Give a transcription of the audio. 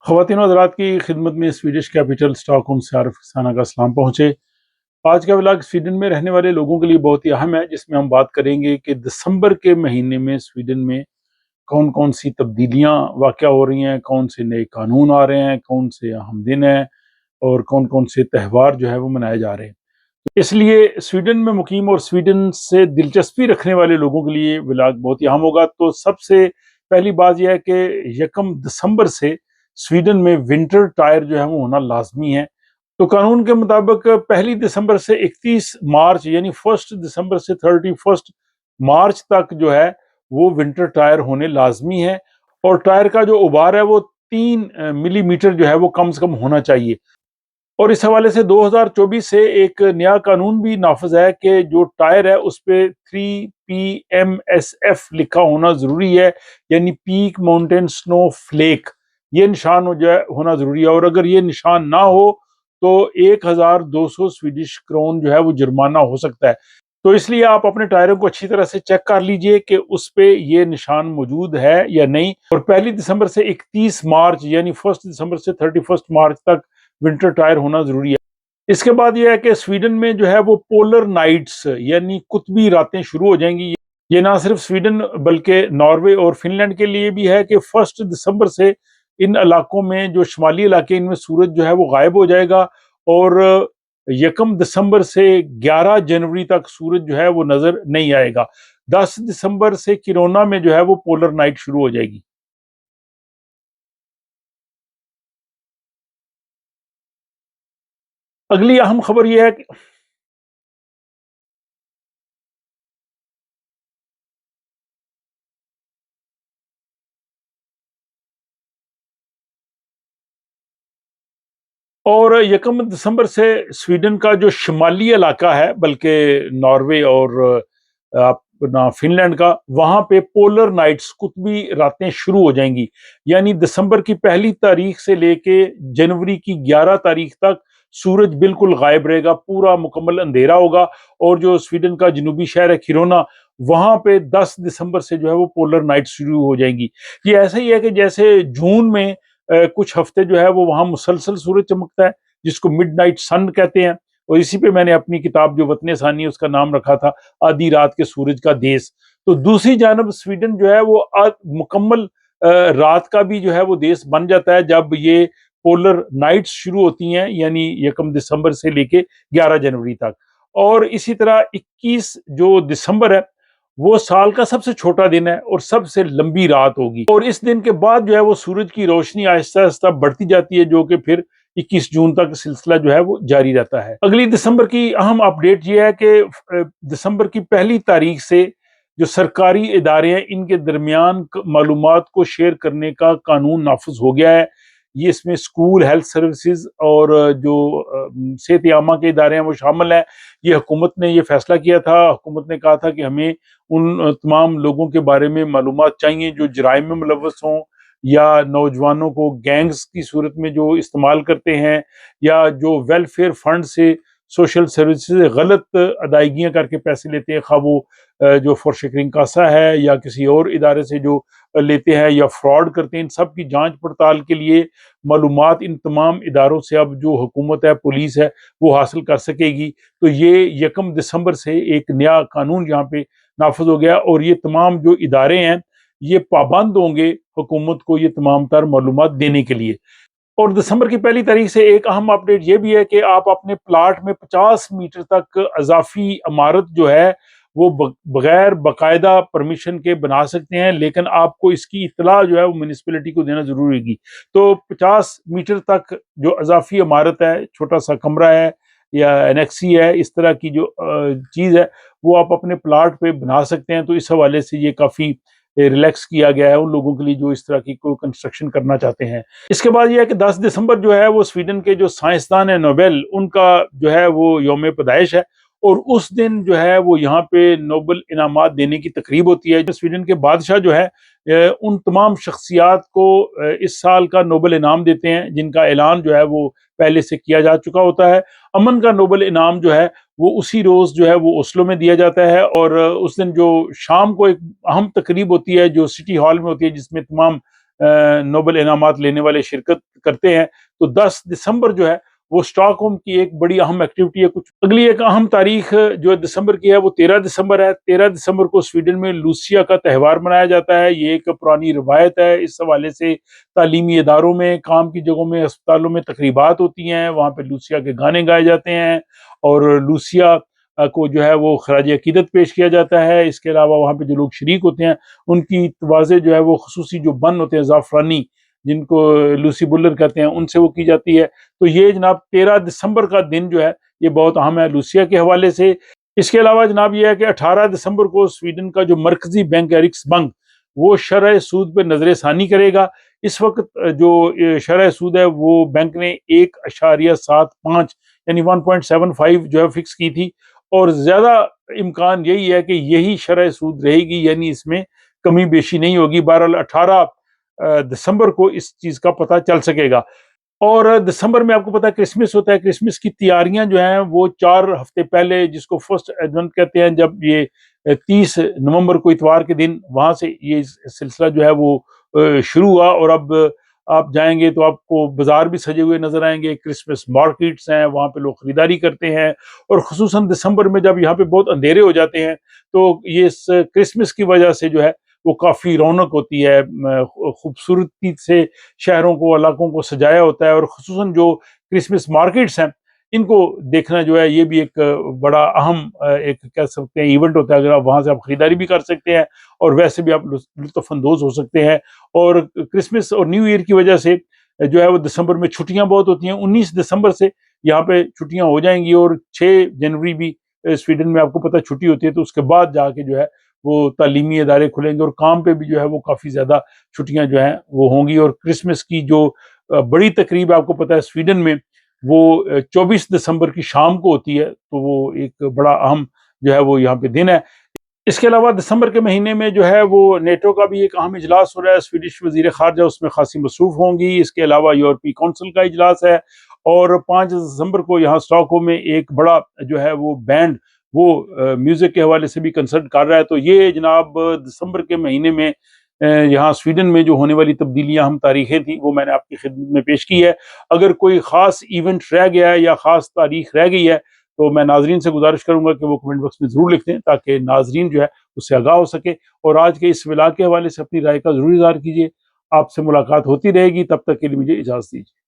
ख़वातीन और हज़रात की खिदमत में स्वीडिश कैपिटल स्टॉकहोम से आरिफ रसाना का सलाम पहुँचे। आज का व्लॉग स्वीडन में रहने वाले लोगों के लिए बहुत ही अहम है, जिसमें हम बात करेंगे कि दिसंबर के महीने में स्वीडन में कौन कौन सी तब्दीलियाँ वाक़या हो रही हैं, कौन से नए कानून आ रहे हैं, कौन से अहम दिन हैं और कौन कौन से त्यौहार जो है वो मनाए जा रहे हैं। तो इसलिए स्वीडन में मुकीम और स्वीडन से दिलचस्पी रखने वाले लोगों के लिए व्लॉग बहुत ही अहम होगा। तो सबसे पहली बात यह है कि 1 दिसंबर से स्वीडन में विंटर टायर जो है वो होना लाजमी है। तो कानून के मुताबिक 1 दिसंबर से 31 मार्च यानी 1 दिसंबर से 31 मार्च तक जो है वो विंटर टायर होने लाजमी है। और टायर का जो उबार है वो 3 मिलीमीटर जो है वो कम से कम होना चाहिए। और इस हवाले से 2024 से एक नया कानून भी नाफिज है कि जो टायर है उस पे 3PMSF लिखा होना जरूरी है, यानी पीक माउंटेन स्नो फ्लेक, ये निशान हो जाए होना जरूरी है। और अगर ये निशान ना हो तो 1200 स्वीडिश क्रोन जो है वो जुर्माना हो सकता है। तो इसलिए आप अपने टायरों को अच्छी तरह से चेक कर लीजिए कि उस पे ये निशान मौजूद है या नहीं। और 1 दिसंबर से 31 मार्च यानी 1 दिसंबर से 31 मार्च तक विंटर टायर होना जरूरी है। इसके बाद यह है कि स्वीडन में जो है वो पोलर नाइट्स यानी कुतबी रातें शुरू हो जाएंगी। ये ना सिर्फ स्वीडन बल्कि नॉर्वे और फिनलैंड के लिए भी है कि 1 दिसंबर से इन इलाकों में जो शुमाली इलाके इनमें सूरज जो है वो गायब हो जाएगा। और 1 दिसंबर से 11 जनवरी तक सूरज जो है वो नजर नहीं आएगा। 10 दिसंबर से किरोना में जो है वो पोलर नाइट शुरू हो जाएगी। अगली अहम खबर यह है कि और 1 दिसंबर से स्वीडन का जो शुमाली इलाका है, बल्कि नॉर्वे और अपना फिनलैंड का, वहां पे पोलर नाइट्स कुतबी रातें शुरू हो जाएंगी। यानी दिसंबर की पहली तारीख से लेके जनवरी की 11 तारीख तक सूरज बिल्कुल गायब रहेगा, पूरा मुकम्मल अंधेरा होगा। और जो स्वीडन का जनूबी शहर है किरोना, वहां पे 10 दिसंबर से जो है वो पोलर नाइट शुरू हो जाएंगी। ये ऐसा ही है कि जैसे जून में कुछ हफ्ते जो है वो वहां मुसलसल सूरज चमकता है, जिसको मिडनाइट सन कहते हैं। और इसी पे मैंने अपनी किताब जो वतन सानी है उसका नाम रखा था आधी रात के सूरज का देश। तो दूसरी जानब स्वीडन जो है वो मुकम्मल रात का भी जो है वो देश बन जाता है जब ये पोलर नाइट्स शुरू होती हैं, यानी 1 दिसंबर से लेके 11 जनवरी तक। और इसी तरह 21 जो दिसंबर है वो साल का सबसे छोटा दिन है और सबसे लंबी रात होगी। और इस दिन के बाद जो है वो सूरज की रोशनी आहिस्ता आहिस्ता बढ़ती जाती है, जो कि फिर 21 जून तक सिलसिला जो है वो जारी रहता है। अगली दिसंबर की अहम अपडेट ये है कि दिसंबर की पहली तारीख से जो सरकारी इदारे हैं इनके दरमियान मालूमात को शेयर करने का कानून नाफिज हो गया है। ये इसमें स्कूल, हेल्थ सर्विसेज और जो सेहत आमा के इदारे हैं वो शामिल हैं। ये हुकूमत ने ये फैसला किया था। हुकूमत ने कहा था कि हमें उन तमाम लोगों के बारे में मालूमात चाहिए जो जराइम में मुलव्वस हों, या नौजवानों को गैंग्स की सूरत में जो इस्तेमाल करते हैं, या जो वेलफेयर फंड से सोशल सर्विसेज से गलत अदायगियाँ करके पैसे लेते हैं, खा वो जो फॉरशेकरिंग कासा है या किसी और इदारे से जो लेते हैं या फ्रॉड करते हैं, इन सब की जांच पड़ताल के लिए मालूमात इन तमाम इदारों से अब जो हुकूमत है, पुलिस है, वो हासिल कर सकेगी। तो ये 1 दिसंबर से एक नया कानून यहाँ पे नाफिज हो गया और ये तमाम जो इदारे हैं ये पाबंद होंगे हुकूमत को ये तमाम तर मालूमात देने के लिए। और दिसंबर की पहली तारीख से एक अहम अपडेट ये भी है कि आप अपने प्लाट में 50 मीटर तक अजाफी इमारत जो है वो बगैर बाकायदा परमिशन के बना सकते हैं, लेकिन आपको इसकी इत्तला जो है वो म्यूनिसिपैलिटी को देना जरूरी होगी। तो 50 मीटर तक जो अजाफी इमारत है, छोटा सा कमरा है या एनेक्सी है, इस तरह की जो चीज़ है वो आप अपने प्लाट पे बना सकते हैं। तो इस हवाले से ये काफ़ी रिलैक्स किया गया है उन लोगों के लिए जो इस तरह की कोई कंस्ट्रक्शन करना चाहते हैं। इसके बाद यह है कि 10 दिसंबर जो है वो स्वीडन के जो साइंसदान है नोबेल, उनका जो है वो यौम पैदाइश है। और उस दिन जो है वो यहाँ पे नोबल इनामात देने की तकरीब होती है। जो स्वीडन के बादशाह जो है उन तमाम शख्सियात को इस साल का नोबल इनाम देते हैं, जिनका ऐलान जो है वो पहले से किया जा चुका होता है। अमन का नोबल इनाम जो है वो उसी रोज जो है वो ओस्लो में दिया जाता है। और उस दिन जो शाम को एक अहम तकरीब होती है जो सिटी हॉल में होती है, जिसमें तमाम नोबेल इनामात लेने वाले शिरकत करते हैं। तो 10 दिसंबर जो है वो स्टॉकहोम की एक बड़ी अहम एक्टिविटी है। कुछ अगली एक अहम तारीख जो है दिसंबर की है वो 13 दिसंबर है। 13 दिसंबर को स्वीडन में लूसिया का त्यौहार मनाया जाता है। ये एक पुरानी रिवायत है। इस हवाले से तालीमी इदारों में, काम की जगहों में, अस्पतालों में तकरीबात होती हैं। वहाँ पे लूसिया के गाने गाए जाते हैं और लूसिया को जो है वो खराज अकीदत पेश किया जाता है। इसके अलावा वहाँ पे जो लोग शरीक होते हैं उनकी तवाज़े जो है वो खसूसी जो बन होते हैं ज़ाफ़रानी, जिनको लूसी बुल्लर कहते हैं, उनसे वो की जाती है। तो ये जनाब 13 दिसंबर का दिन जो है ये बहुत अहम है लूसिया के हवाले से। इसके अलावा जनाब ये है कि 18 दिसंबर को स्वीडन का जो मरकजी बैंक है रिक्सबैंक, वो शरह सूद पे नजरसानी करेगा। इस वक्त जो शरह सूद है वो बैंक ने 1.75 यानी 1.75 जो है फिक्स की थी और ज्यादा इम्कान यही है कि यही शरह सूद रहेगी, यानी इसमें कमी बेशी नहीं होगी। बहरहाल 18 दिसंबर को इस चीज का पता चल सकेगा। और दिसंबर में आपको पता है क्रिसमस होता है। क्रिसमस की तैयारियां जो हैं वो 4 हफ्ते पहले, जिसको फर्स्ट एडवेंट कहते हैं, जब ये 30 नवंबर को इतवार के दिन वहां से ये सिलसिला जो है वो शुरू हुआ। और अब आप जाएंगे तो आपको बाजार भी सजे हुए नजर आएंगे, क्रिसमस मार्केट्स हैं, वहां पे लोग खरीदारी करते हैं। और खुसूसन दिसंबर में जब यहाँ पे बहुत अंधेरे हो जाते हैं तो ये इस क्रिसमस की वजह से जो है वो काफी रौनक होती है। खूबसूरती से शहरों को, इलाकों को सजाया होता है। और खुसूसन जो क्रिसमस मार्केट्स हैं इनको देखना जो है ये भी एक बड़ा अहम एक कह सकते हैं इवेंट होता है। अगर आप वहां से आप खरीदारी भी कर सकते हैं और वैसे भी आप लुत्फानंदोज हो सकते हैं। और क्रिसमस और न्यू ईयर की वजह से जो है वो दिसंबर में छुट्टियां बहुत होती हैं। 19 दिसंबर से यहाँ पे छुट्टियां हो जाएंगी और 6 जनवरी भी स्वीडन में आपको पता छुट्टी होती है। तो उसके बाद जाके जो है वो तालीमी इदारे खुलेंगे और काम पे भी जो है वो काफ़ी ज़्यादा छुट्टियां जो हैं वो होंगी। और क्रिसमस की जो बड़ी तकरीब आपको पता है स्वीडन में वो 24 दिसंबर की शाम को होती है। तो वो एक बड़ा अहम जो है वो यहाँ पे दिन है। इसके अलावा दिसंबर के महीने में जो है वो नेटो का भी एक अहम इजलास हो रहा है। स्वीडिश वजीर खारजा उसमें खासी मसरूफ होंगी। इसके अलावा यूरोपीय काउंसिल का इजलास है। और 5 दिसंबर को यहाँ स्टॉकहोम में एक बड़ा जो है वो बैंड वो म्यूजिक के हवाले से भी कंसर्ट कर रहा है। तो ये जनाब दिसंबर के महीने में यहाँ स्वीडन में जो होने वाली तब्दीलियां, हम तारीखें थी, वो मैंने आपकी खिदमत में पेश की है। अगर कोई ख़ास इवेंट रह गया है या ख़ास तारीख रह गई है तो मैं नाजरीन से गुजारिश करूंगा कि वो कमेंट बॉक्स में ज़रूर लिख दें ताकि नाजरीन जो है उससे आगाह हो सके। और आज के इस विलाग के हवाले से अपनी राय का ज़रूर इज़हार कीजिए। आपसे मुलाकात होती रहेगी, तब तक के लिए मुझे इजाज़त दीजिए।